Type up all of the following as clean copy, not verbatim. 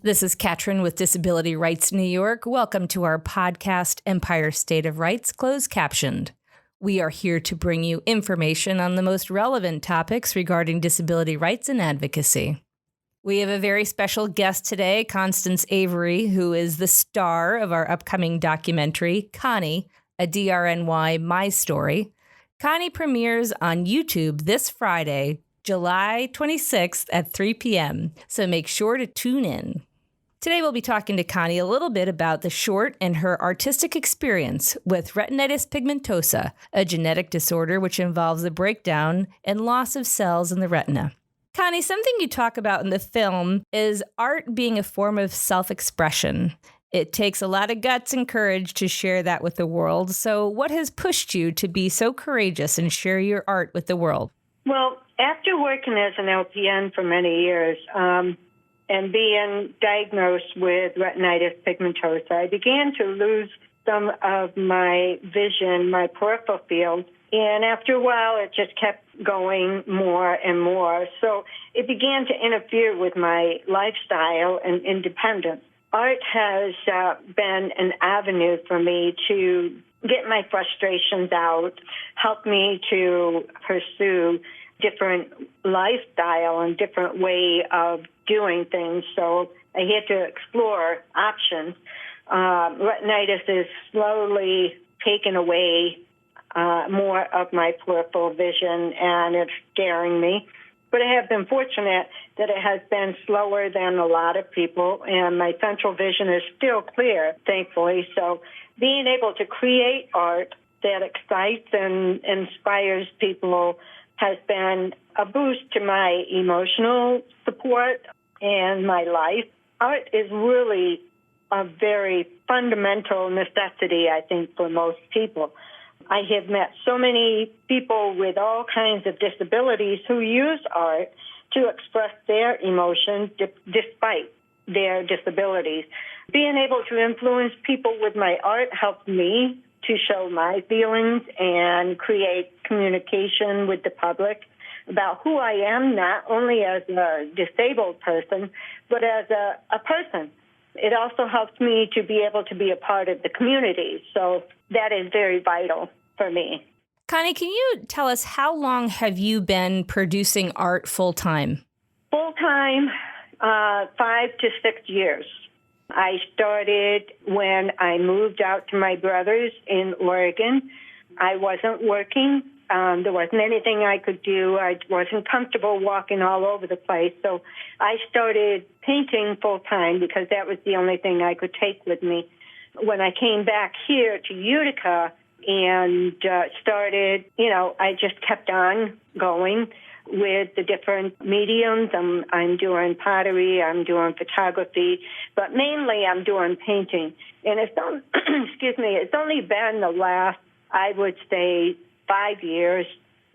This is Katrin with Disability Rights New York. Welcome to our podcast, Empire State of Rights, closed captioned. We are here to bring you information on the most relevant topics regarding disability rights and advocacy. We have a very special guest today, Constance Avery, who is the star of our upcoming documentary, Connie, a DRNY My Story. Connie premieres on YouTube this Friday, July 26th at 3 p.m., so make sure to tune in. Today we'll be talking to Connie a little bit about the short and her artistic experience with retinitis pigmentosa, a genetic disorder which involves the breakdown and loss of cells in the retina. Connie, something you talk about in the film is art being a form of self-expression. It takes a lot of guts and courage to share that with the world. So what has pushed you to be so courageous and share your art with the world? Well, after working as an LPN for many years, and being diagnosed with retinitis pigmentosa, I began to lose some of my vision, my peripheral field, and after a while it just kept going more and more. So it began to interfere with my lifestyle and independence. Art has been an avenue for me to get my frustrations out, help me to pursue different lifestyle and different way of doing things. So I had to explore options. Retinitis is slowly taking away more of my peripheral vision, and it's scaring me. But I have been fortunate that it has been slower than a lot of people, and my central vision is still clear, thankfully. So being able to create art that excites and inspires people has been a boost to my emotional support and my life. Art is really a very fundamental necessity, I think, for most people. I have met so many people with all kinds of disabilities who use art to express their emotions despite their disabilities. Being able to influence people with my art helped me to show my feelings and create communication with the public about who I am, not only as a disabled person, but as a person. It also helps me to be able to be a part of the community. So that is very vital for me. Connie, can you tell us how long have you been producing art full-time? Full-time, 5 to 6 years. I started when I moved out to my brother's in Oregon. I wasn't working. There wasn't anything I could do. I wasn't comfortable walking all over the place. So I started painting full-time because that was the only thing I could take with me. When I came back here to Utica and started, I just kept on going with the different mediums. I'm doing pottery, I'm doing photography, but mainly I'm doing painting. And it's it's only been the last, I would say, 5 years,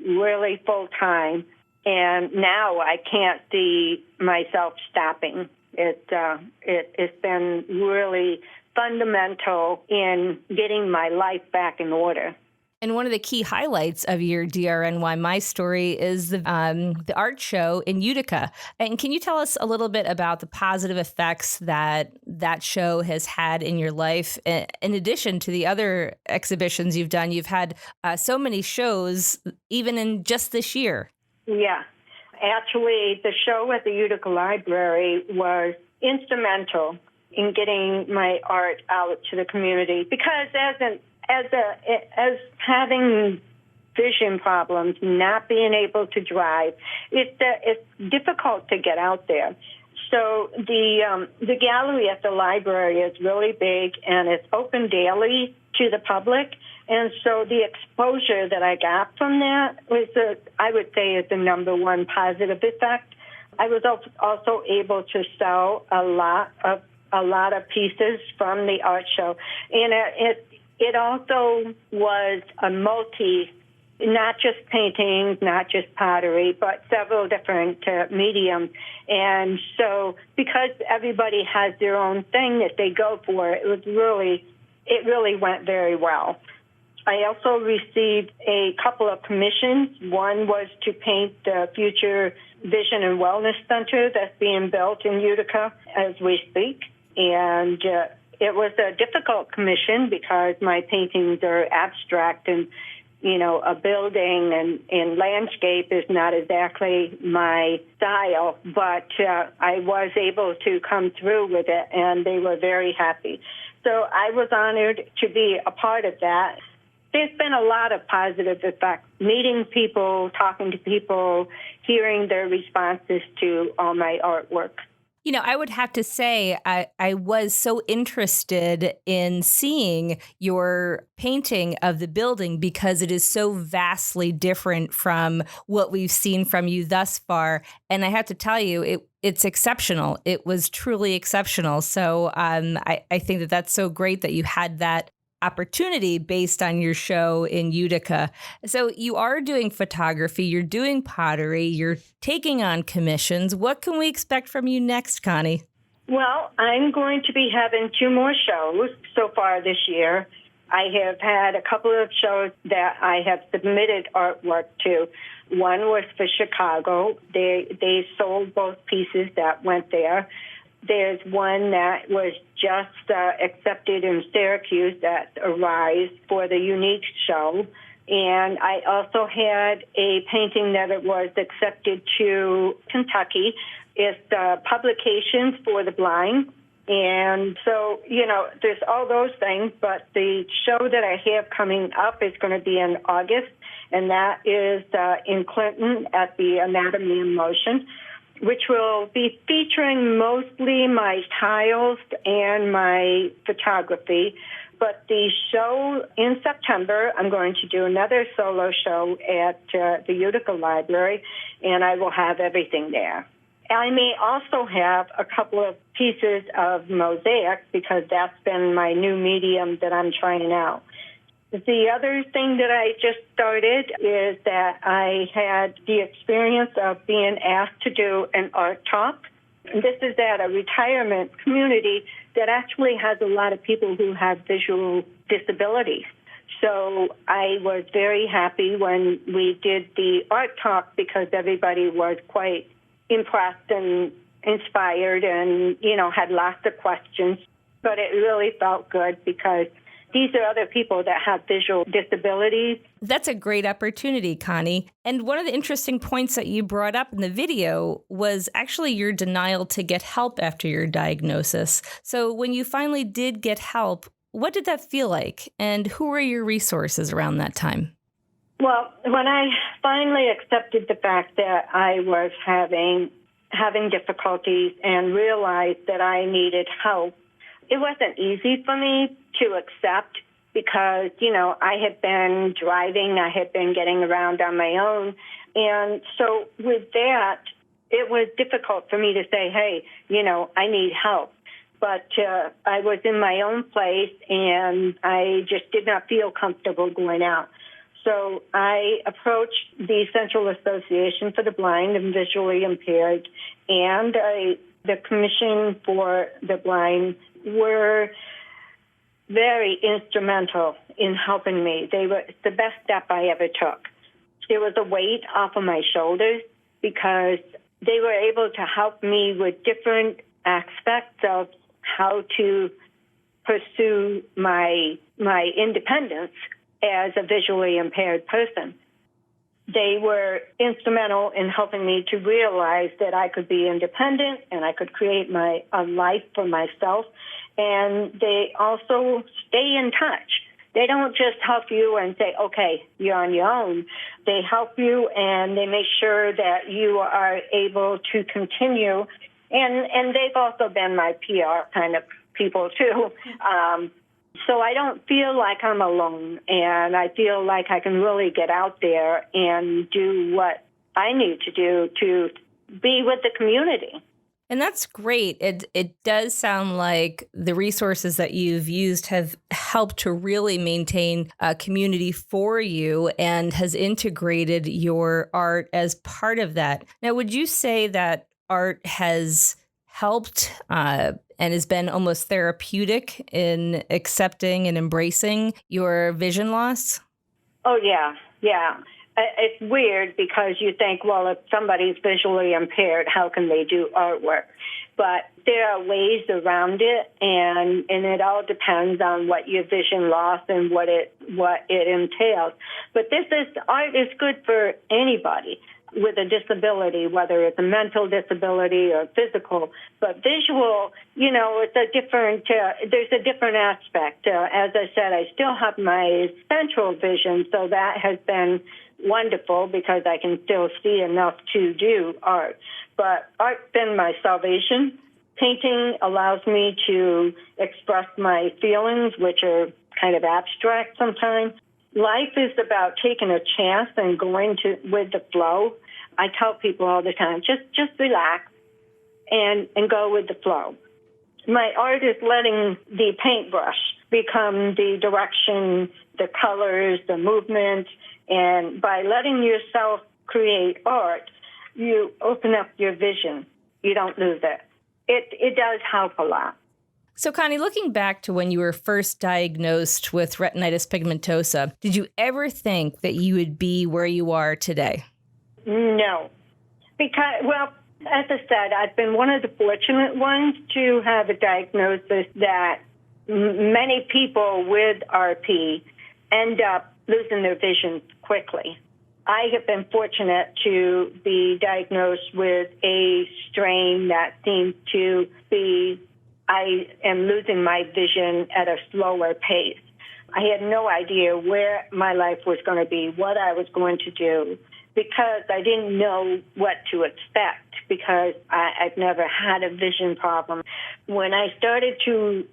really full time. And now I can't see myself stopping. It's been really fundamental in getting my life back in order. And one of the key highlights of your DRNY My Story is the art show in Utica. And can you tell us a little bit about the positive effects that show has had in your life? In addition to the other exhibitions you've done, you've had so many shows, even in just this year. Yeah. Actually, the show at the Utica Library was instrumental in getting my art out to the community because as having vision problems, not being able to drive, it's difficult to get out there. So the gallery at the library is really big, and it's open daily to the public. And so the exposure that I got from that was, I would say, is the number one positive effect. I was also able to sell a lot of pieces from the art show, and it also was a not just paintings, not just pottery, but several different mediums. And so because everybody has their own thing that they go for, it really went very well. I also received a couple of commissions. One was to paint the future Vision and Wellness Center that's being built in Utica as we speak. And it was a difficult commission because my paintings are abstract and, a building and landscape is not exactly my style, but I was able to come through with it, and they were very happy. So I was honored to be a part of that. There's been a lot of positive effects, meeting people, talking to people, hearing their responses to all my artwork. I would have to say I was so interested in seeing your painting of the building because it is so vastly different from what we've seen from you thus far. And I have to tell you, it's exceptional. It was truly exceptional. So I think that that's so great that you had that opportunity based on your show in Utica. So you are doing photography, you're doing pottery, you're taking on commissions. What can we expect from you next, Connie? Well, I'm going to be having 2 more shows so far this year. I have had a couple of shows that I have submitted artwork to. One was for Chicago. They sold both pieces that went there. There's one that was just accepted in Syracuse at Arise for the Unique show. And I also had a painting that it was accepted to Kentucky. It's Publications for the Blind. And so, there's all those things. But the show that I have coming up is going to be in August, and that is in Clinton at the Anatomy in Motion, which will be featuring mostly my tiles and my photography. But the show in September, I'm going to do another solo show at the Utica Library, and I will have everything there. I may also have a couple of pieces of mosaic because that's been my new medium that I'm trying out. The other thing that I just started is that I had the experience of being asked to do an art talk. This is at a retirement community that actually has a lot of people who have visual disabilities. So I was very happy when we did the art talk because everybody was quite impressed and inspired and, had lots of questions. But it really felt good because these are other people that have visual disabilities. That's a great opportunity, Connie. And one of the interesting points that you brought up in the video was actually your denial to get help after your diagnosis. So when you finally did get help, what did that feel like? And who were your resources around that time? Well, when I finally accepted the fact that I was having difficulties and realized that I needed help, it wasn't easy for me to accept because, I had been driving, I had been getting around on my own. And so with that, it was difficult for me to say, hey, I need help. But I was in my own place and I just did not feel comfortable going out. So I approached the Central Association for the Blind and Visually Impaired, and the Commission for the Blind were very instrumental in helping me. They were the best step I ever took. There was a weight off of my shoulders because they were able to help me with different aspects of how to pursue my independence as a visually impaired person. They were instrumental in helping me to realize that I could be independent and I could create a life for myself. And they also stay in touch. They don't just help you and say, okay, you're on your own. They help you and they make sure that you are able to continue. And they've also been my PR kind of people too. So I don't feel like I'm alone, and I feel like I can really get out there and do what I need to do to be with the community. And that's great. It does sound like the resources that you've used have helped to really maintain a community for you and has integrated your art as part of that. Now, would you say that art has helped and has been almost therapeutic in accepting and embracing your vision loss? Oh, yeah. It's weird because you think, well, if somebody's visually impaired, how can they do artwork? But there are ways around it, and it all depends on what your vision loss and what it entails. But art is good for anybody with a disability, whether it's a mental disability or physical. But visual, it's a different, there's a different aspect. As I said, I still have my central vision, so that has been wonderful because I can still see enough to do art. But art's been my salvation. Painting allows me to express my feelings, which are kind of abstract sometimes. Life is about taking a chance and going with the flow. I tell people all the time, just relax and go with the flow. My art is letting the paintbrush become the direction, the colors, the movement, and by letting yourself create art, you open up your vision. You don't lose it. It does help a lot. So, Connie, looking back to when you were first diagnosed with retinitis pigmentosa, did you ever think that you would be where you are today? No. Because, well, as I said, I've been one of the fortunate ones to have a diagnosis that many people with RP end up losing their vision quickly. I have been fortunate to be diagnosed with a strain that seems to be, I am losing my vision at a slower pace. I had no idea where my life was going to be, what I was going to do, because I didn't know what to expect, because I've never had a vision problem. When I started to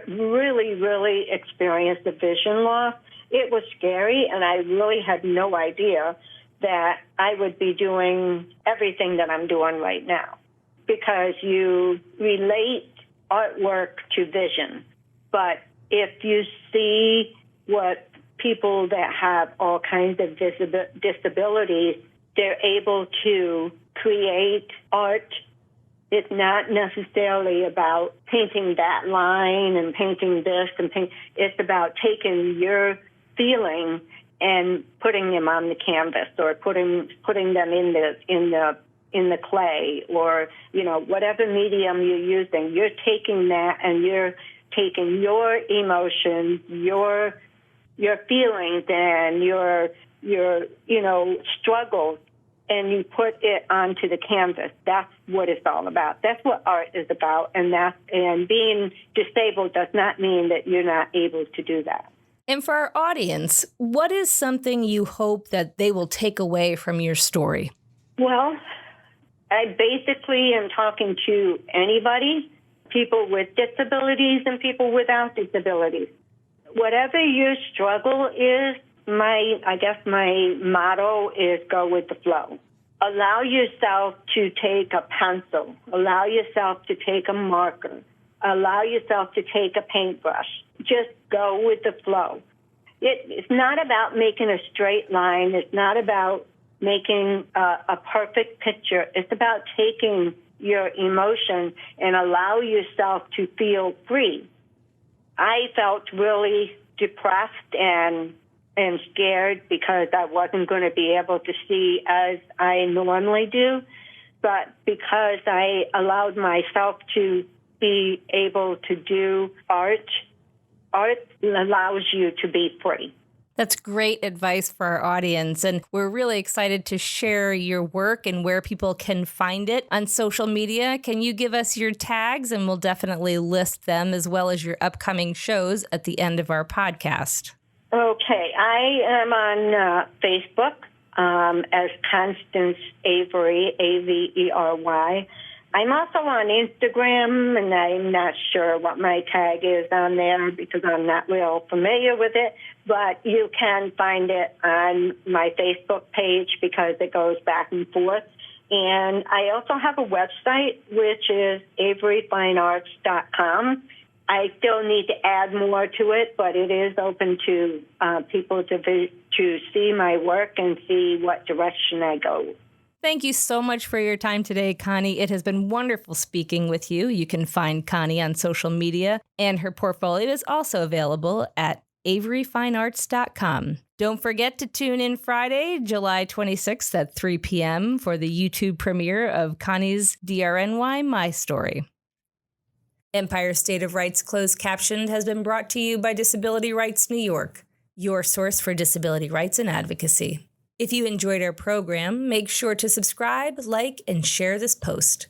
really experience the vision loss, it was scary, and I really had no idea that I would be doing everything that I'm doing right now, because you relate artwork to vision. But if you see what people that have all kinds of disabilities, they're able to create art. It's not necessarily about painting that line and painting this it's about taking your feeling and putting them on the canvas, or putting them in the clay, or whatever medium you're using. You're taking that and you're taking your emotions, your feelings, and your struggles, and you put it onto the canvas. That's what it's all about. That's what art is about, and being disabled does not mean that you're not able to do that. And for our audience, what is something you hope that they will take away from your story? Well, I basically am talking to anybody, people with disabilities and people without disabilities. Whatever your struggle is, my motto is go with the flow. Allow yourself to take a pencil. Allow yourself to take a marker. Allow yourself to take a paintbrush. Just go with the flow. It's not about making a straight line. It's not about making a perfect picture. It's about taking your emotion and allow yourself to feel free. I felt really depressed and scared because I wasn't going to be able to see as I normally do. But because I allowed myself to be able to do art allows you to be free. That's great advice for our audience, and we're really excited to share your work and where people can find it on social media. Can you give us your tags, and we'll definitely list them as well as your upcoming shows at the end of our podcast. Okay, I am on Facebook as Constance Avery, Avery. I'm also on Instagram, and I'm not sure what my tag is on there because I'm not real familiar with it, but you can find it on my Facebook page because it goes back and forth. And I also have a website, which is averyfinearts.com. I still need to add more to it, but it is open to people to see my work and see what direction I go. Thank you so much for your time today, Connie. It has been wonderful speaking with you. You can find Connie on social media, and her portfolio is also available at averyfinearts.com. Don't forget to tune in Friday, July 26th at 3 p.m. for the YouTube premiere of Connie's DRNY My Story. Empire State of Rights Closed Captioned has been brought to you by Disability Rights New York, your source for disability rights and advocacy. If you enjoyed our program, make sure to subscribe, like, and share this post.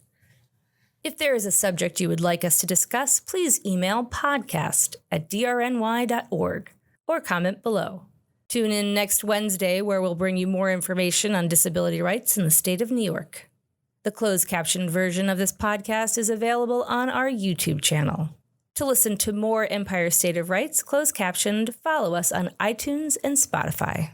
If there is a subject you would like us to discuss, please email podcast@drny.org or comment below. Tune in next Wednesday where we'll bring you more information on disability rights in the state of New York. The closed captioned version of this podcast is available on our YouTube channel. To listen to more Empire State of Rights closed captioned, follow us on iTunes and Spotify.